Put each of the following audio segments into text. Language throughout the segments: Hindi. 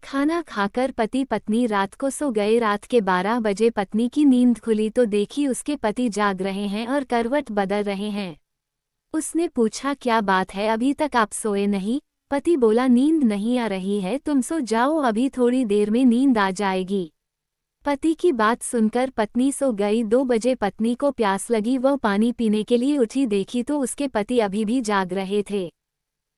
खाना खाकर पति पत्नी रात को सो गए। रात के 12 बजे पत्नी की नींद खुली तो देखी उसके पति जाग रहे हैं और करवट बदल रहे हैं। उसने पूछा, क्या बात है, अभी तक आप सोए नहीं? पति बोला, नींद नहीं आ रही है, तुम सो जाओ, अभी थोड़ी देर में नींद आ जाएगी। पति की बात सुनकर पत्नी सो गई। 2 बजे पत्नी को प्यास लगी, वह पानी पीने के लिए उठी, देखी तो उसके पति अभी भी जाग रहे थे।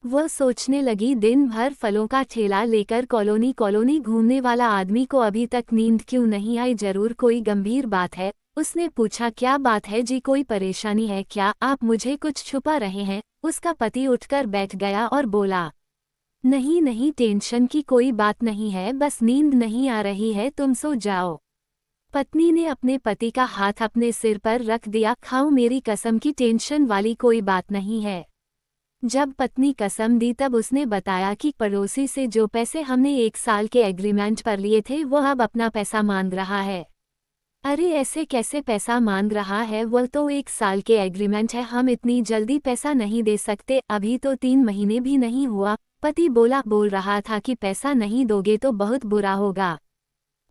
वह सोचने लगी, दिन भर फलों का ठेला लेकर कॉलोनी कॉलोनी घूमने वाला आदमी को अभी तक नींद क्यों नहीं आई, जरूर कोई गंभीर बात है। उसने पूछा, क्या बात है जी, कोई परेशानी है क्या, आप मुझे कुछ छुपा रहे हैं? उसका पति उठकर बैठ गया और बोला, नहीं नहीं, टेंशन की कोई बात नहीं है, बस नींद नहीं आ रही है, तुम सो जाओ। पत्नी ने अपने पति का हाथ अपने सिर पर रख दिया, खाओ मेरी कसम की टेंशन वाली कोई बात नहीं है। जब पत्नी कसम दी तब उसने बताया कि पड़ोसी से जो पैसे हमने 1 साल के एग्रीमेंट पर लिए थे वह अब अपना पैसा मांग रहा है। अरे ऐसे कैसे पैसा मांग रहा है, वह तो 1 साल के एग्रीमेंट है, हम इतनी जल्दी पैसा नहीं दे सकते, अभी तो 3 महीने भी नहीं हुआ। पति बोल रहा था कि पैसा नहीं दोगे तो बहुत बुरा होगा।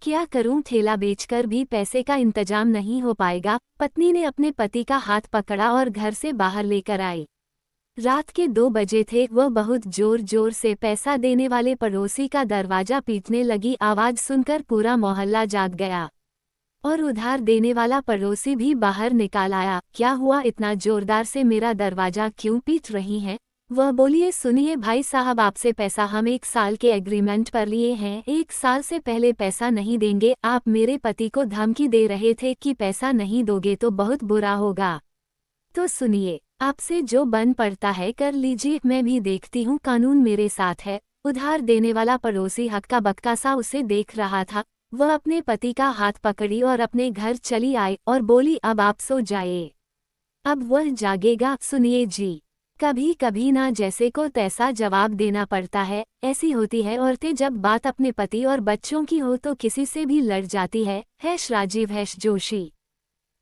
क्या करूं, ठेला बेचकर भी पैसे का इंतजाम नहीं हो पाएगा। पत्नी ने अपने पति का हाथ पकड़ा और घर से बाहर लेकर आई। रात के 2 बजे थे, वह बहुत जोर जोर से पैसा देने वाले पड़ोसी का दरवाजा पीटने लगी। आवाज सुनकर पूरा मोहल्ला जाग गया और उधार देने वाला पड़ोसी भी बाहर निकाल आया। क्या हुआ, इतना जोरदार से मेरा दरवाजा क्यों पीट रही हैं? वह बोलिए, सुनिए भाई साहब, आपसे पैसा हम 1 साल के एग्रीमेंट पर लिए हैं, 1 साल से पहले पैसा नहीं देंगे। आप मेरे पति को धमकी दे रहे थे कि पैसा नहीं दोगे तो बहुत बुरा होगा। तो सुनिए, आपसे जो बन पड़ता है कर लीजिए, मैं भी देखती हूँ, कानून मेरे साथ है। उधार देने वाला पड़ोसी हक्का बक्का सा उसे देख रहा था। वह अपने पति का हाथ पकड़ी और अपने घर चली आई और बोली, अब आप सो जाइए, अब वह जागेगा। सुनिए जी, कभी कभी ना जैसे को तैसा जवाब देना पड़ता है। ऐसी होती है औरतें, जब बात अपने पति और बच्चों की हो तो किसी से भी लड़ जाती है। राजीव जोशी।